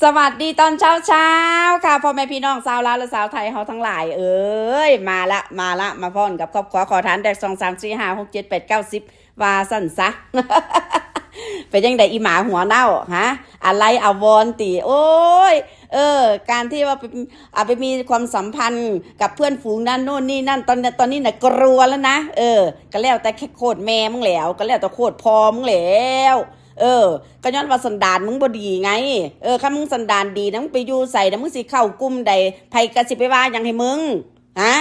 สวัสดีตอนเช้าค่ะพ่อแม่พี่น้องชาวลาวและสาวไทยเขาทั้งหลายเอ้ยมาละมาพ่อนกับครอบครัวขอทานแดก2 3 4 5 6 7 8 9 10ว่าสั่นซะ เป็นยังไงอีหมาหัวเน่าฮะอะไรอาวรติโอ้ยการที่ว่าไปมีความสัมพันธ์กับเพื่อนฝูงนั่นโน่นนี่นั่นตอนนี้น่ะกลัวแล้วนะก็แล้วแต่แค่โคตรแม่มึงแล้วก็แล้วแต่โคตรพ่อมึงแล้วก็ย้อนว่าสันดานมึงบ่ดีไงถ้ามึงสันดานดีนะมึงไปอยู่ใส่นะมึงสิเข้ากลุ่มใดไผก็สิไปว่าหยังให้มึงฮะ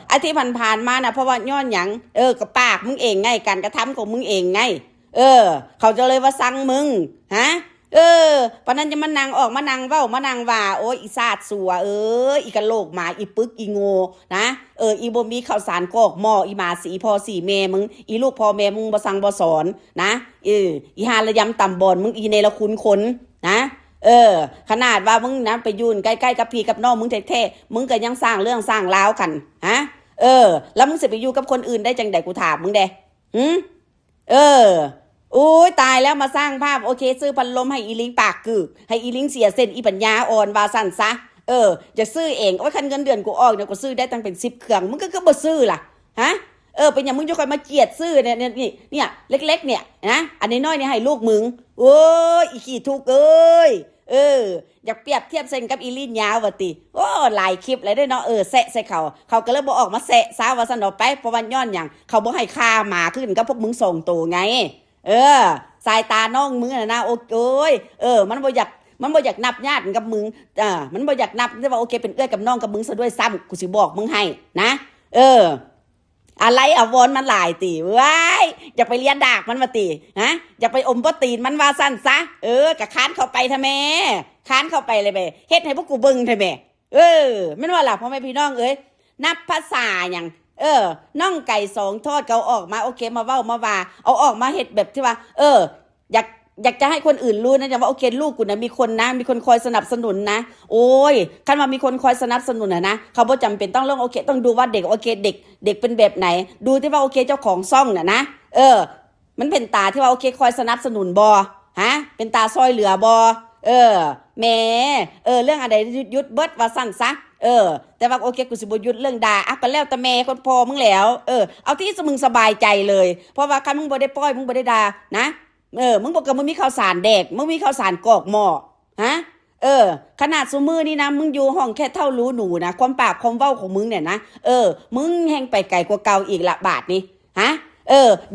ไอ้ที่ผ่านๆมานะเพราะว่าย้อนหยังกับปากมึงเองไงการกระทำของมึงเองไงเขาจะเลยว่าสั่งมึงฮะปะนั้นจะมานั่งออกมานั่งเว้ามานั่งว่าโอ้ยอีซาดสัวอีกะโหลกหมาอีปึกอีโง่นะอีบ่มีข้าวสารกอกหม้ออีหมาสีพ่อสีแม่มึงอีลูกพ่อแม่มึงบ่สั่งบ่สอนนะอีหาระยำตำบอนมึงอีเนรคุณคนนะขนาดว่ามึงนะไปยืนใกล้ๆกับพี่กับน้องมึงแท้ๆมึงก็ยังสร้างเรื่องสร้างราวกันฮะแล้วมึงสิไปอยู่กับคนอื่นได้จังใดกูถามมึงเด้โอ้ยตายแล้วมาสร้างภาพโอเคซื้อพัดลมให้อีลิงปากกึกให้อีลิงเสียเส้นอีปัญญาอ่อนว่าสั่นซะจะซื้อเองโอ้ยคันเงินเดือนกูออกเนี่ยกูซื้อได้ตั้งเป็น10 เครื่องมึงก็บ่ซื้อล่ะฮะเป็นอย่างมึงจะคอยมาเจียดซื้อเนี่ยเล็กๆเนี่ยนะอันนี้น้อยเนี่ยให้ลูกมึงโอ้ยอีขี้ทุกอยากเปรียบเทียบเส้นกับอีลินยาววะติโอ้หลายคลิปเลยได้เนาะแซะใส่เขาก็เลยบ่ออกมาแซะซาว่าสนอไปเพราะวันย้อนอย่างเขาบ่ให้ค่าหมาขึ้นกับพวกมึงส่งตัวไงสายตาน้องมึงนะโอ้ยมันบ่อยากนับญาติกับมึงมันบ่อยากนับที่ว่าโอเคเป็นเอื้อกับน้องกับมึงซะด้วยซ้ำกูสิบอกมึงให้นะอะไรอาวรมันหลายตีว้ายอยากไปเลียนดากมันมาตีฮะอยากไปอมบ่ตีนมันว่าสั้นซะกะค้านเข้าไปทำไมค้านเข้าไปเลยไปเฮ็ดให้พวกกูเบิ่งทำไมไม่ว่าล่ะพ่อแม่พี่น้องนับภาษาอย่างน่องไก่2 ทอดเขาออกมาโอเคมาเว้ามาว่าเอาออกมาเฮ็ดแบบที่ว่าอยากจะให้คนอื่นรู้นะว่าโอเคลูกกูนะมีคนคอยสนับสนุนนะโอ้ยคันว่ามีคนคอยสนับสนุนนะเขาบ่จำเป็นต้องโอเคต้องดูว่าเด็กโอเคเด็กเป็นแบบไหนดูที่ว่าโอเคเจ้าของซ่องนะมันเป็นตาที่ว่าโอเคคอยสนับสนุนบ่ฮะเป็นตาซอยเหลือบ่แหมเรื่องอะไรยุดเบิดว่าสั่นซะแต่ว่าโอเคกูสิบ่หยุดเรื่องด่าก็แล้วแต่แม่คนพ่อมึงแล้วเอาที่มึงสบายใจเลยเพราะว่าคันมึงบ่ได้ป้อยมึงบ่ได้ด่านะมึงบอกกับมึงมีข้าวสารแดกมึงมีข้าวสารกอกหม้อฮะขนาดซุมือนี่นะมึงอยู่ห้องแค่เท่ารู้หนูนะความปากความเว้าของมึงเนี่ยนะมึงแห่งไปไกลกว่าเก่าอีกละบาทนี่ฮะ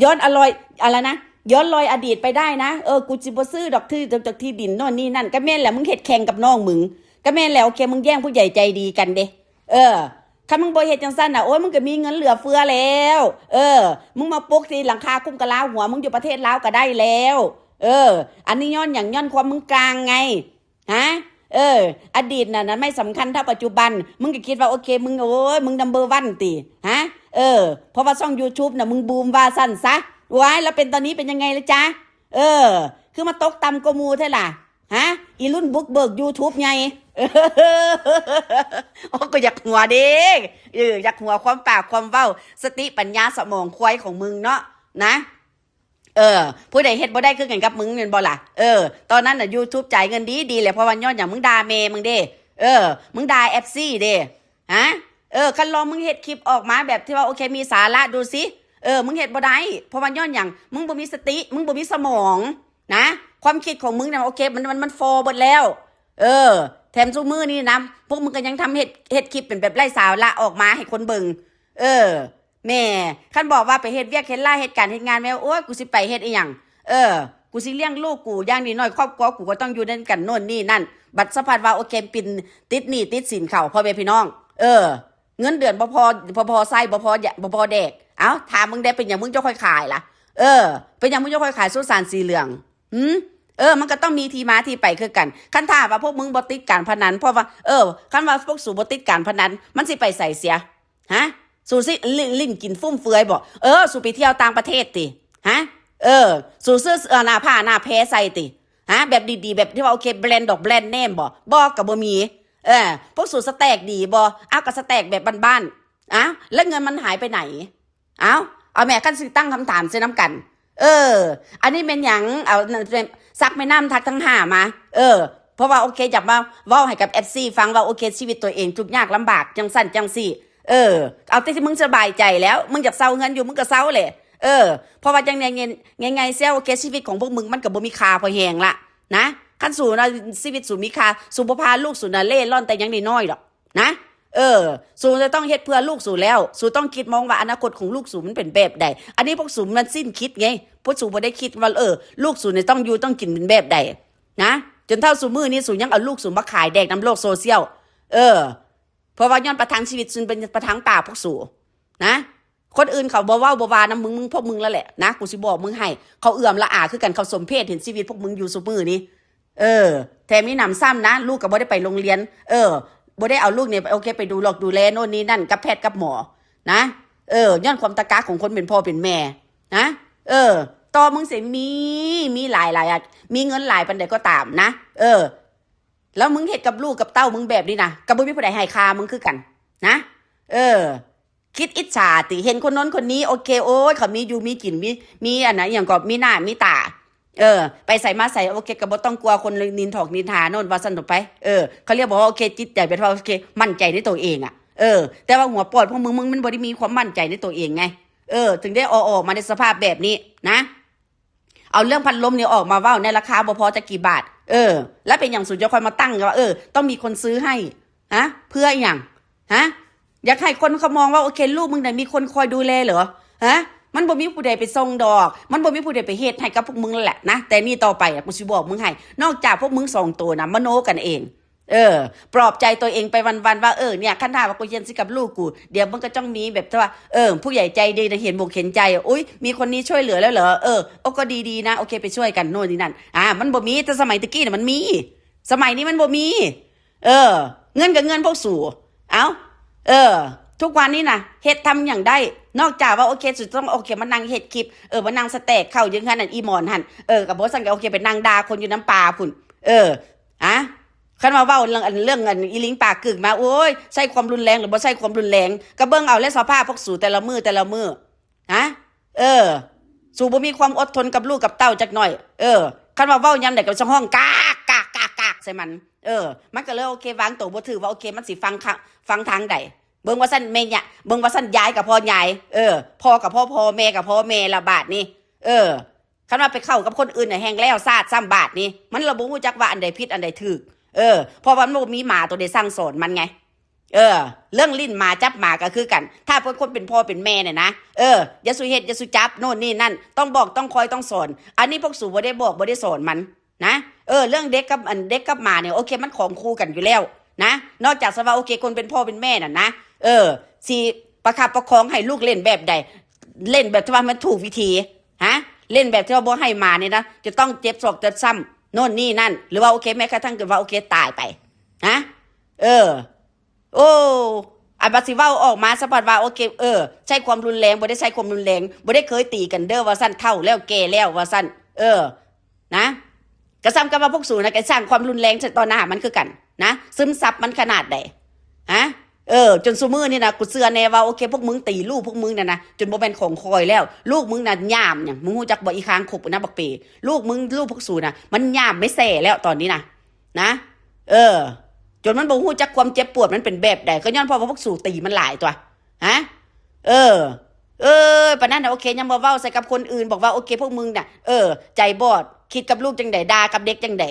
ย้อนอร่อยอะไรนะย้อนรอยอดีตไปได้นะกูจิบ่ซื้อดอกที่ดินโน่นนี่นั่นก็แม่นแหละมึงเฮ็ดแข่งกับน้องมึงก็แม่นแล้วโอเคมึงแย่งผู้ใหญ่ใจดีกันเด้คันมึงบ่เฮ็ดจังซั่นน่ะโอ้ยมึงก็มีเงินเหลือเฟือแล้วมึงมาปลุกที่หลังคาคุ้มกะลาหัวมึงอยู่ประเทศลาวก็ได้แล้วอันนี้ย้อนความมึงกลางไงฮะอดีตน่ะไม่สำคัญเท่าปัจจุบันมึงก็คิดว่าโอเคมึงโอ้ยมึงนัมเบอร์วันติฮะเพราะว่าช่อง YouTube น่ะมึงบูมว่าซั่นซะว้ายแล้วเป็นตอนนี้เป็นยังไงล่ะจ๊ะคือมาตกต่ำกว่าหมู่แท้ล่ะฮะอีรุ่นบุกเบิก YouTube ไงโอ้ก็อยากหัวเด้อยากหัวความปากความเว้าสติปัญญาสมองควายของมึงเนาะนะผู้ใดเฮ็ดบ่ได้คือกันกับมึงแม่นบ่ล่ะตอนนั้นน่ะ YouTube จ่ายเงินดีแหละเพราะว่าย้อนอย่างมึงด่าแม่มึงเด้มึงด่า FC เด้ฮะคันลองมึงเฮ็ดคลิปออกมาแบบที่ว่าโอเคมีสาระดูสิมึงเฮ็ดบ่ได้เพราะว่าย้อนอย่างมึงบ่มีสติมึงบ่มีสมองนะความคิดของมึงเนี่ยโอเคมันฟอเบิดแล้วแถมซุมือนี่นะพวกมึงก็ยังทำเฮ็ดคลิปเป็นแบบไร้สาระออกมาให้คนเบิ่งแม่คันบอกว่าไปเฮ็ดเวียกเฮ็ดไร่เฮ็ดการเฮ็ดงานแม่โอ้ยกูสิไปเฮ็ดอีหยังกูสิเลี้ยงลูกกูอย่างน้อยครอบครัวกูก็ต้องอยู่ด้วยกันโน่นนี่นั่นบัดสะพัดว่าโอเคปินติดหนี้ติดสินเขาพ่อแม่พี่น้องเงินเดือนบ่พอใช้บ่พอแดกเอ้าถามมึงได้เป็นหยังมึงจะค่อยขายล่ะเป็นหยังมึงจะค่อยขายสุสานสีเหลืองมันก็ต้องมีที่มาที่ไปคือกันคันถ้าว่าพวกมึงบ่ติดการพนันเพราะว่าคันว่าพวกสู่บ่ติดการพนันมันสิไปใส่เสียฮะสู่สิลิ้นกินฟุ่มเฟือยบ่สู่ไปเที่ยวต่างประเทศติฮะสู่ซื้อหน้าผ้าหน้าแพ้ใส่ติฮะแบบดีๆแบบที่ว่าโอเคแบรนด์เนมบ่ก็บ่มีพวกสู่สแต็กดีบ่เอาก็สแต็กแบบบ้านๆแล้วเงินมันหายไปไหนเอาแม่กันสิตั้งคำถามซิน้ำกันอันนี้เป็นหยังเอาซักแม่น้ำทักทั้ง5มา เพราะว่าโอเคอยากมาเว้าให้กับ FC ฟังว่าโอเคชีวิตตัวเองทุกข์ยากลำบากจังสั่นจังซี่เอาที่มึงสบายใจแล้วมึงอยากเซาเงินอยู่มึงก็เซาแหละเพราะว่าจังไงเสียโอเคชีวิตของพวกมึงมันก็บ่มีค่าพอแฮงละนะคันสู่นะชีวิตสู่มีค่าสู่บ่พาลูกสู่น่ะเล่ร่อนแต่ยังน้อยๆดอกนะสู่จะต้องเฮ็ดเพื่อลูกสู่แล้วสู่ต้องคิดมองว่าอนาคตของลูกสู่มันเป็นแบบใดอันนี้พวกสู่มันสิ้นคิดไงพวกสู่บ่ได้คิดว่าลูกสู่เนี่ยต้องอยู่ต้องกินเป็นแบบใดนะจนเท่าสู่มื้อนี้สู่ยังเอาลูกสู่มาขายแดกน้ำโลกโซเชียลเพราะว่าย้อนประทังชีวิตสู่เป็นประทังป่าพวกสู่นะคนอื่นเขาบ่เว้าบ่ว่านะมึงพวกมึงแล้วแหละนะกูสิบอกมึงให้เขาเอื้อมละอาคือกันเขาสมเพชเห็นชีวิตพวกมึงอยู่ซุมื้อนี้แถมมีหนำซ้ำนะลูกก็บ่ได้ไปโรงเรียนบ่ได้เอาลูกเนี่ยโอเคไปดูหลอกดูแลโน่นนี่นั่นกับแพทย์กับหมอนะย้อนความตะกะของคนเป็นพ่อเป็นแม่นะต่อมึงสิมีหลายอ่ะมีเงินหลายปานใดก็ตามนะแล้วมึงเฮ็ดกับลูกกับเต้ามึงแบบนี้นะก็บ่มีผู้ใดให้ค่ามึงคือกันนะคิดอิจฉาติเห็นคนนั้นคนนี้โอเคโอ้ยเขามีอยู่มีกินมีอันไหนอย่างก็มีหน้ามีตาไปใส่มาใส่โอเคก็บ่ต้องกลัวคนนินถอกนินทาโน่นว่าซั่นต่อไปเขาเรียกบอกว่าโอเคจิตใจเป็นว่าโอเคมั่นใจในตัวเองอ่ะแต่ว่าหัวปอดพวกมึงมันบ่ได้มีความมั่นใจในตัวเองไงถึงได้ออกมาในสภาพแบบนี้นะเอาเรื่องพัดลมเนี่ยออกมาเว้าในราคาบ่พอจะกี่บาทแล้วเป็นอย่างสุดจะค่อยมาตั้งว่าต้องมีคนซื้อให้ฮะเพื่ออย่างฮะอยากให้คนเขามองว่าโอเคลูกมึงน่ะมีคนคอยดูแลเหรอฮะมันบ่มีผู้ใดไปส่งดอกมันบ่มีผู้ใดไปเฮ็ดให้กับพวกมึงแหละนะแต่นี่ต่อไปกูสิบอกมึงให้นอกจากพวกมึง2ตัวนะมโนกันเองปลอบใจตัวเองไปวันๆว่าเนี่ยคันถ้าว่ากูเย็นสิกับลูกกูเดี๋ยวมันก็ต้องมีแบบว่าผู้ใหญ่ใจดีนะเห็นอกเห็นใจอุ๊ยมีคนนี้ช่วยเหลือแล้วเหรอก็ดีๆนะโอเคไปช่วยกันโน่นนี่นั่นมันบ่มีแต่สมัยตะกี้น่ะมันมีสมัยนี้มันบ่มีเงินกับเงินพวกสู่ทุกวันนี้นะเฮ็ดทำอย่างได้นอกจากว่าโอเคสุดต้องโอเคมานั่งเฮ็ดคลิปมานั่งสแต็กเข้ายังหั่นอีหมอนหั่นกับบ่สั่งก็โอเคไปนั่งด่าคนอยู่น้ำปลาพุ่นคันมาเว้าเรื่องอีลิงปากกึ่งมาโอ้ยใช่ความรุนแรงหรือบ่ใช่ความรุนแรงก็เบิ่งเอาและสภาพพวกสู่แต่ละมื้อสู่บ่มีความอดทนกับลูกกับเต้าจักหน่อยคันว่าเว้ายามใดก็จะห้องกากใส่มันมันก็เลยโอเควางตัวบ่ถือว่าโอเคมันสิฟังทางใดเบิ่งว่าซั่นแม่เนี่ยเบิ่งว่าซั่นยายกับพ่อยายพ่อกับพ่อแม่กับพ่อแม่ละบาทนี่คันว่าไปเข้ากับคนอื่นน่ะแฮงแล้วซาดซ้ำบาทนี่มันระบ่ฮู้จักว่าอันใดผิดอันใดถูกเพราะว่ามันบ่มีหมาตัวใดสั่งสอนมันไงเรื่องลิ้นหมาจับหมาก็คือกันถ้าคนเป็นพ่อเป็นแม่เนี่ยนะอย่าสุเฮ็ดอย่าสุจับโน่นนี่นั่นต้องบอกต้องคอยต้องสอนอันนี้พวกสู่บ่ได้บอกบ่ได้สอนมันนะเรื่องเด็กกับหมาเนี่ยโอเคมันของคู่กันอยู่แล้วนะนอกจากสว่าโอเคคนเป็นพ่อเป็นแม่น่ะนะสิประคับประคองให้ลูกเล่นแบบใดเล่นแบบที่ว่ามันถูกวิธีเล่นแบบที่ว่าบ่ให้มาเนี่ยนะจะต้องเจ็บศอกเจ็บซ้ำโน่นนี่นั่นหรือว่าโอเคแม้กระทั่งเกิดว่าโอเคตายไปนะโอ้อันบัดสิเว้าออกมาสะพัดว่าโอเคใช้ความรุนแรงบ่ได้ใช้ความรุนแรงบ่ได้เคยตีกันเด้อว่าซั่นเฒ่าแล้วแก่แล้วว่าซั่นนะกระซ้ำกับว่าพวกสู่นะแกสร้างความรุนแรงตอนหน้ามันคือกันนะซึมซับมันขนาดใดจนซุมื้อนี่นะกูเชื่อแน่ว่าโอเคพวกมึงตีลูกพวกมึงน่ะนะจนบ่แม่นของคอยแล้วลูกมึงน่ะย่ามหยังมึงรู้จักบ่อีค้างขบนะบักเปลูกพวกสู่น่ะมันย่ามไม่แส่แล้วตอนนี้นะจนมันบ่ฮู้จักความเจ็บปวดมันเป็นแบบใดก็ย้อนเพราะว่าพวกสู่ตีมันหลายตัวปานนั้นน่ะโอเคยังบ่เว้าใส่กับคนอื่นบอกว่าโอเคพวกมึงน่ะใจบอดคิดกับลูกจังได๋ด่ากับเด็กจังได๋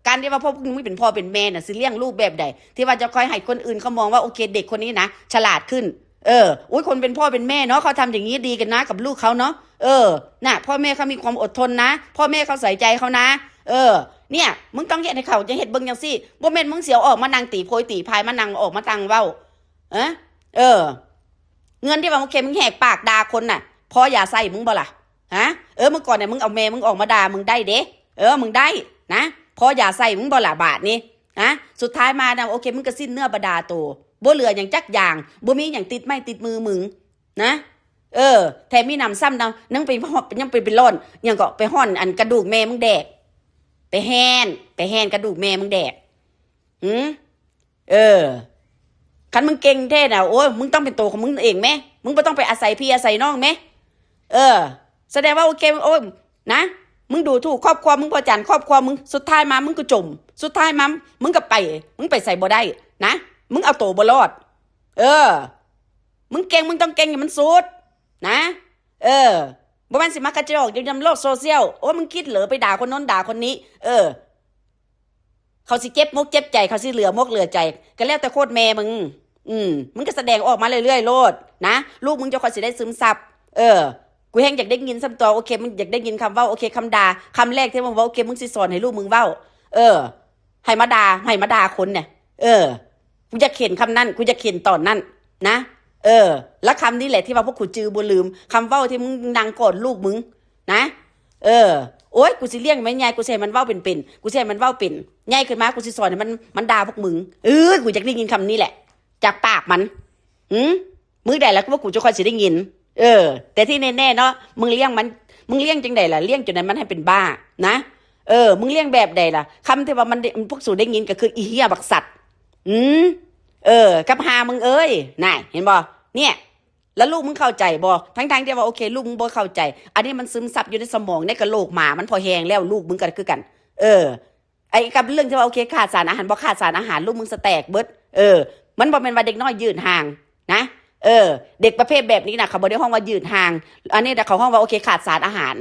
การที่ว่าพวกมึงไม่เป็นพ่อเป็นแม่น่ะสิเลี้ยงลูกแบบใดที่ว่าจะคอยให้คนอื่นเขามองว่าโอเคเด็กคนนี้นะฉลาดขึ้นอุ้ยคนเป็นพ่อเป็นแม่เนาะเขาทำอย่างนี้ดีกันนะกับลูกเขาเนาะน่ะพ่อแม่เขามีความอดทนนะพ่อแม่เขาใส่ใจเขานะเนี่ยมึงต้องเฮ็ดให้เขาจะเฮ็ดเบิ่งจังซี่บ่แม่นมึงเสียวออกมานั่งตีโพยตีพายมานั่งออกมาตั้งเว้าเงินที่ว่าโอเคมึงแหกปากด่าคนน่ะพ่ออย่าใส่มึงบ่ล่ะเมื่อก่อนเนี่ยมึงเอาแม่มึงออกมาด่ามึงได้เด้มึงได้นะพออย่าใส่มึงบ่ละบาทนี่นะสุดท้ายมานะโอเคมึงก็สิ้นเนื้อบดาโตบ่เหลืออย่างจักอย่างบ่มีอย่างติดไม้ติดมือมึงนะแถมมีนำซ้ำนั่งไปยังไปร่อนยังก็ไปห่อนอันกระดูกแม่มึงแดกไปแห่นกระดูกแม่มึงแดกคันมึงเก่งแท้น่ะโอ้ยมึงต้องเป็นตัวของมึงเองแม่มึงบ่ต้องไปอาศัยพี่อาศัยน้องแม่แสดงว่าโอเคโอ้ยนะ มึงดูถูกครอบครัวมึงประจานครอบครัวมึงสุดท้ายมามึงก็จมสุดท้ายมามึงก็ไปมึงไปใส่บ่ได้นะมึงเอาตัวบ่รอดมึงเก่งมึงต้องเก่งให้มันสุดนะบ่แม่นสิมากระจอกอยู่ในโลกโซเชียลโอ้มึงคิดเหรอไปด่าคนโน้นด่าคนนี้เขาสิเจ็บมกเจ็บใจเขาสิเหลือมกเหลือใจก็แล้วแต่โคตรแม่มึงมึงก็แสดงออกมาเรื่อยๆโลดนะลูกมึงจะคอยสิได้ซึมซับกูแห้งอยากได้ยินซ้ำตัวโอเคมึงอยากได้ยินคำว่าโอเคคำด่าคำแรกที่มึงว่าโอเคมึงสิสอนให้ลูกมึงเว้าให้มาด่าคนเนี่ยกูจะเขียนคำนั้นกูจะเขียนตอนนั้นนะแล้วคำนี้แหละที่ว่าพวกกูจือบ่ลืมคำเว้าที่มึงดังกอดลูกมึงนะโอ๊ยกูสิเลี้ยงแม่ยายกูสิให้มันเว้าเป็นกูสิให้มันเว้าเป็นยายขึ้นมากูสิสอนให้มันด่าพวกมึงกูอยากได้ยินคำนี้แหละจากปากมันมึงได้แล้วก็ว่ากูจะคอยสิได้ยินแต่ที่แน่ๆเนาะมึงเลี้ยงจังใดล่ะเลี้ยงจนนั้นมันให้เป็นบ้านะมึงเลี้ยงแบบใดล่ะคำที่ว่ามันพวกสูได้ยินก็คืออีเหี้ยบักสัตว์กับหามึงเอ้ยน่ะเห็นบ่เนี่ยแล้วลูกมึงเข้าใจบ่ทั้งที่ว่าโอเคลูกมึงบ่เข้าใจอันนี้มันซึมซับอยู่ในสมองในกะโหลกหมามันพอแห้งแล้วลูกมึงก็คือกันไอ้กับเรื่องที่ว่าโอเคขาดสารอาหารบ่ขาดสารอาหารลูกมึงสแตกเบิดมันบ่เป็นว่าเด็กน้อยยืนห่างนะเด็กประเภทแบบนี้นะเขาบอกในห้องว่ายืดห่างอันนี้แต่เขาห้องว่าโอเคขาดสารอาหาร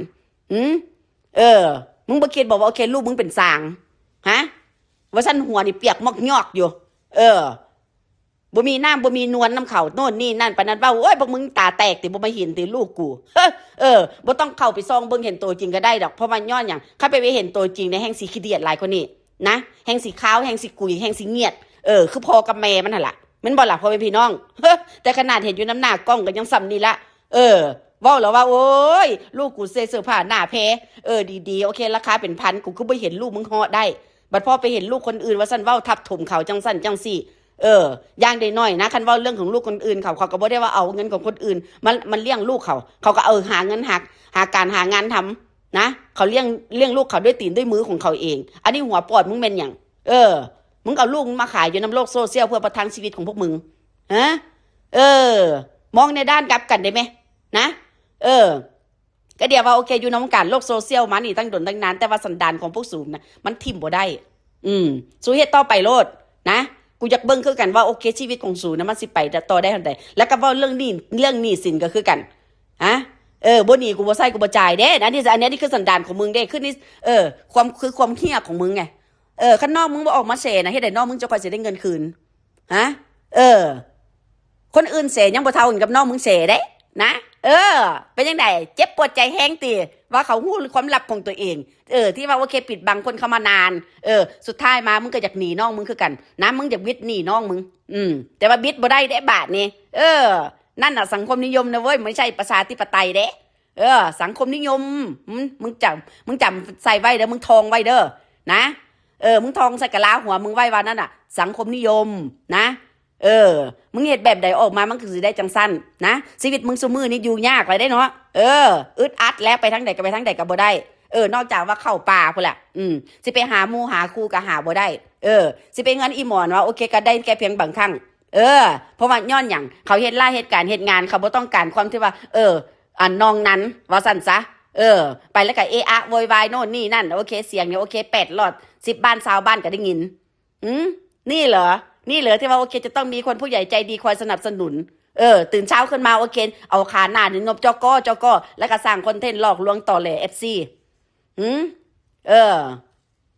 มึงบ่คิดบอกว่าโอเคลูกมึงเป็นสางฮะว่าสั้นหัวนี่เปียกมอกยอกอยู่บ่มีน้ำบ่มีนวลน้ำเข่าโน่นนี่นั่นปานนั้นว่าโอ้ยพวกมึงตาแตกติบ่มาเห็นติลูกกูบ่ต้องเข้าไปซองเบิ่งเห็นตัวจริงก็ได้ดอกเพราะมันย้อนอย่างข้าไปเห็นตัวจริงในแห่งสีขี้เดียดหลายคนนี่นะแห่งสีขาวแห่งสีกุยแห่งสีเงียดคือพ่อกับแม่มันหั่นล่ะมันบ่ล่ะพ่อแม่พี่น้องแต่ขนาดเห็นอยู่น้ำหน้ากล้องก็ยังซ้ำนี่ละเว้าแล้วว่าโอ้ยลูกกูเสื้อผ้าหน้าแพ้ดีๆโอเคราคาเป็นพันกูก็บ่เห็นลูกมึงเหาะได้บัดพ่อไปเห็นลูกคนอื่นว่าซั่นเว้าทับถมเขาจังซั่นจังซี่อย่างได้น้อยนะคันเว้าเรื่องของลูกคนอื่นเขาก็บ่ได้ว่าเอาเงินของคนอื่นมันเลี้ยงลูกเขาก็หาเงินหาการหางานทำนะเขาเลี้ยงลูกเขาด้วยตีนด้วยมือของเขาเองอันนี้หัวปอดมึงเป็นหยังมึงเอาลูกมาขายอยู่ในโลกโซเชียลเพื่อประทังชีวิตของพวกมึงฮะมองในด้านกลับกันได้ไหมนะก็เดี๋ยวว่าโอเคอยู่ในวงการโลกโซเชียลมานี่ตั้งดนตั้งนานแต่ว่าสันดานของพวกสูงนะมันทิ่มบ่ได้สู้เฮ็ดต่อไปโลดนะกูอยากเบิ่งคือกันว่าโอเคชีวิตของสูนะมันสิไปต่อได้เท่าใดแล้วก็ว่าเรื่องนี้สินก็คือกันฮะบ่หนีกูบ่ใส่กูบ่จ่ายเด้นะนี่อันนี้คือสันดานของมึงเด้คือนี่ความเหี้ยของมึงไงข้างนอกมึงบ่ออกมาเสนะเฮ็ดให้นอกมึงจะคอยสิได้เงินคืนฮะคนอื่นเสยังบ่เท่ากันกับน้องมึงเสเด้นะเป็นยังไงเจ็บปวดใจแห้งตีว่าเขาฮู้ความลับของตัวเองที่ว่าโอเคปิดบังคนเข้ามานานสุดท้ายมามึงก็อยากหนีน้องมึงคือกันนะมึงอยากบิดหนีน้องมึงแต่ว่าบิดบ่ได้เด้บาทนี่นั่นน่ะสังคมนิยมนะเว้ยไม่ใช่ประชาธิปไตยเด้สังคมนิยมมึงจำใส่ไว้เด้อมึงทองไว้เด้อนะมึงทองใส่กะลาหัวมึงไว้ว่านั่นน่ะสังคมนิยมนะมึงเห็นแบบใดออกมามันคือสิได้จังสั้นนะชีวิตมึงซุมื้อนี้อยู่ยากเลยได้เนาะอึดอัดแล้วไปทางใดก็ไปทางใดก็บ่ได้นอกจากว่าเข้าป่าพุ่นแหละสิไปหาหมู่หาคู่ก็หาบ่ได้สิไปเงินอีหมอนว่าโอเคก็ได้แค่เพียงบางครั้งเพราะว่าย้อนหยังเขาเฮ็ดเหตุการณ์เฮ็ดงานเขาบ่ต้องการความที่ว่าอันน้องนั้นว่าซั่นซะไปแล้วก็อะโวยวายโน่นนี่นั่นโอเคเสียงเนี่ยโอเค8หลอด10บ้าน20บ้านก็ได้ยินนี่เหรอที่ว่าโอเคจะต้องมีคนผู้ใหญ่ใจดีคอยสนับสนุนตื่นเช้าขึ้นมาโอเคเอาขาหน้านี่นบจกแล้วก็สร้างคอนเทนต์หลอกลวงต่อแหล่ FC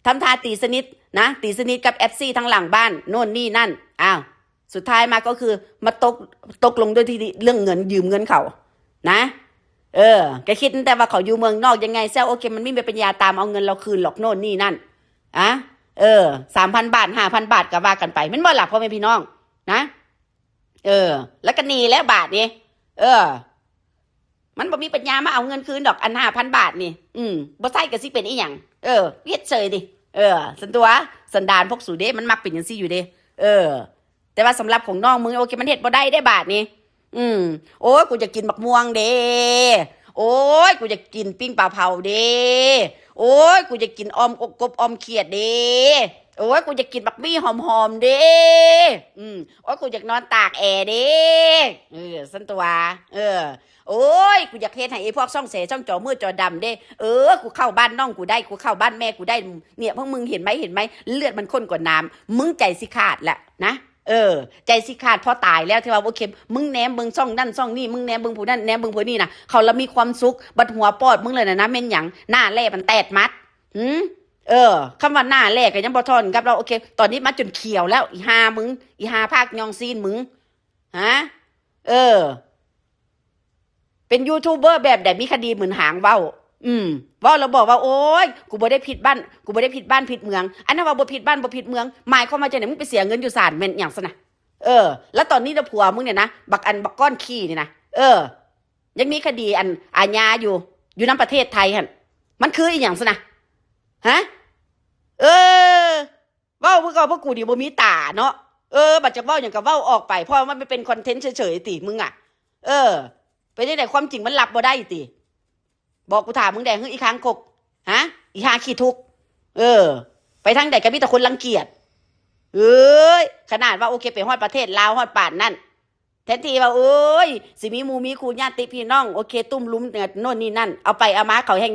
ทำท่าตีสนิทนะตีสนิทกับ FC ทั้งหลังบ้านโน่นนี่นั่นอ้าวสุดท้ายมาก็คือมาตกลงด้วยที่เรื่องเงินยืมเงินเขานะแกคิดแต่ว่าเขาอยู่เมืองนอกยังไงแซวโอเคมันไม่มีปัญญาตามเอาเงินเราคืนหรอกโน่นนี่นั่น3,000 บาท 5,000 บาทก็ว่ากันไปมันบ่หลับพ่อแม่พี่น้องนะแล้วก็หนีแล้วบาทนี่มันบ่มีปัญญามาเอาเงินคืนดอกอัน5,000 บาทนี่บ่ใช่ก็สิเป็นอีหยังเฮ็ดเฉยดิสันตัวสันดานพวกสูเด้มันมักเป็นจังซี่อยู่เด้แต่ว่าสำหรับของน้องมึงโอเคมันเฮ็ดบ่ได้ได้บาทนี่โอ้ยกูจะกินบักม่วงเด้ โอ้ยกูจะกินปิ้งปลาเผาเด้โอ้ยกูจะกินออมกบออมเขียดเด้โอ้ยกูจะกินบักมี่หอมๆเด้โอ้ยกูอยากนอนตากแอร์เด้สันตัวโอ้ยกูอยากเฮ็ดให้ไอ้พวกช่องเสช่องจอมืดจอดำเด้กูเข้าบ้านน้องกูได้กูเข้าบ้านแม่กูได้เนี่ยพวกมึงเห็นไหมเลือดมันข้นกว่าน้ำมึงใจสิขาดแหละนะใจสิขาดพอตายแล้วที่ว่าโอเคมึงแหนมเบิ่งช่องนั่นช่องนี่มึงแหนมเบิ่งผู้นั่นแหนมเบิ่งผู้นี่นะเขาละมีความสุขบัดหัวปอดมึงเลยนะแม่นหยังหน้าแล่มันแตดมัดคำว่าหน้าแล่ก็ยังบ่ทอนกับเราโอเคตอนนี้มัดจนเขียวแล้วอีหามึงอีหาภาคยองซีนมึงฮะเป็นยูทูบเบอร์แบบแต่มีคดีเหมือนหางเว้าเว้าเราบอกว่าโอ๊ยกูบ่ได้ผิดบ้านผิดเมืองอันนั้นว่าบ่ผิดบ้านบ่ผิดเมืองหมายความว่าจะไหนมึงไปเสียเงินอยู่ศาลแม่นหยังซะนะแล้วตอนนี้นะผัวมึงเนี่ยนะบักก้อนขี้นี่นะยังมีคดีอันอาญาอยู่ในประเทศไทยหั่นมันคืออีหยังซะนะฮะเว้าพวกกูดิบ่มีตาเนาะบัดจะเว้าหยังก็เว้าออกไปเพราะมันเป็นคอนเทนต์เฉยๆติมึงอ่ะเป็นจังได๋ความจริงมันรับบ่ได้ติบอกกูถามมึงแดงอีค้างกกฮะอีหาขี้ทุกไปทางใดก็มีแต่คนรังเกียจขนาดว่าโอเคไปฮอดประเทศลาวฮอดป่านนั่นแทนที่ว่าสิมีหมู่มีครูญาติพี่น้องโอเคตุ้มลุ้มโน่นนี่นั่นเอาไปเอามาเขาแห่ง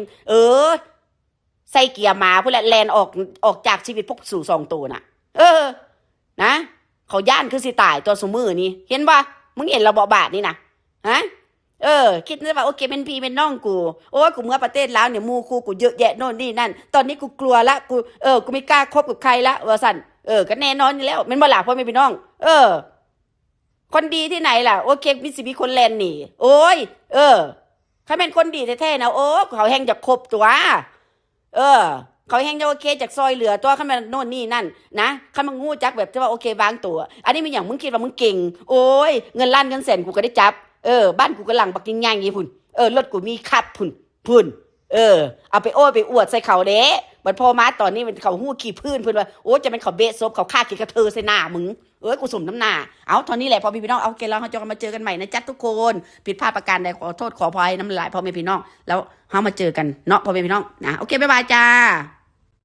ใส่เกียร์มาผู้แลนออกจากชีวิตพวกสู่2ตัวน่ะนะเขาย่านคือสิตายตัวสมือนี่เห็นป่ะมึงเห็นระบบบาทนี่นะฮะคิดว่าโอเคเป็นพี่เป็นน้องกูโอ้ยกูเมื่อประเทศลาวเนี่ยมูคูกูเยอะแยะโน่นนี่นั่นตอนนี้กูกลัวละกูไม่กล้าคบกับใครละว่าสั่นก็แน่นอนอยู่แล้วมันบ่หล่ะพ่อแม่พี่น้องคนดีที่ไหนล่ะโอเคมีคนแลนหนีโอ้ยเขาเป็นคนดีแท้ๆนะโอ้เขาแห่งจะคบตัวเขาแห่งจะโอเคจากซอยเหลือตัวเขาเป็นโน่นนี่นั่นนะเขามางูจักแบบที่ว่าโอเควางตัวอันนี้มีอย่างมึงคิดว่ามึงเก่งโอ้ยเงินล้านเงินแสนกูก็ได้จับบ้านกูกำลังบักยิ่งย่างยี่พุ่นรถกูมีขับพุ่นเอาไปโอ้ยไปอวดใส่เขาเด้บัดพอมาตอนนี้มันเขาหู้ขี้พื้นเพิ่นว่าโอ้จะเป็นเขาเบะซบเขาฆ่าขี้กระเทอใส่หน้ามึงกูสมน้ำหน้าเอาตอนนี้แหละพอพี่น้องเอาเกล้าเฮาจะมาเจอกันใหม่นะจ๊ะทุกคนผิดพลาดประการใดขอโทษขออภัยน้ำลายพ่อแม่พี่น้องแล้วเฮามาเจอกันเนาะพ่อแม่พี่น้องนะโอเคบ๊ายบายจ้า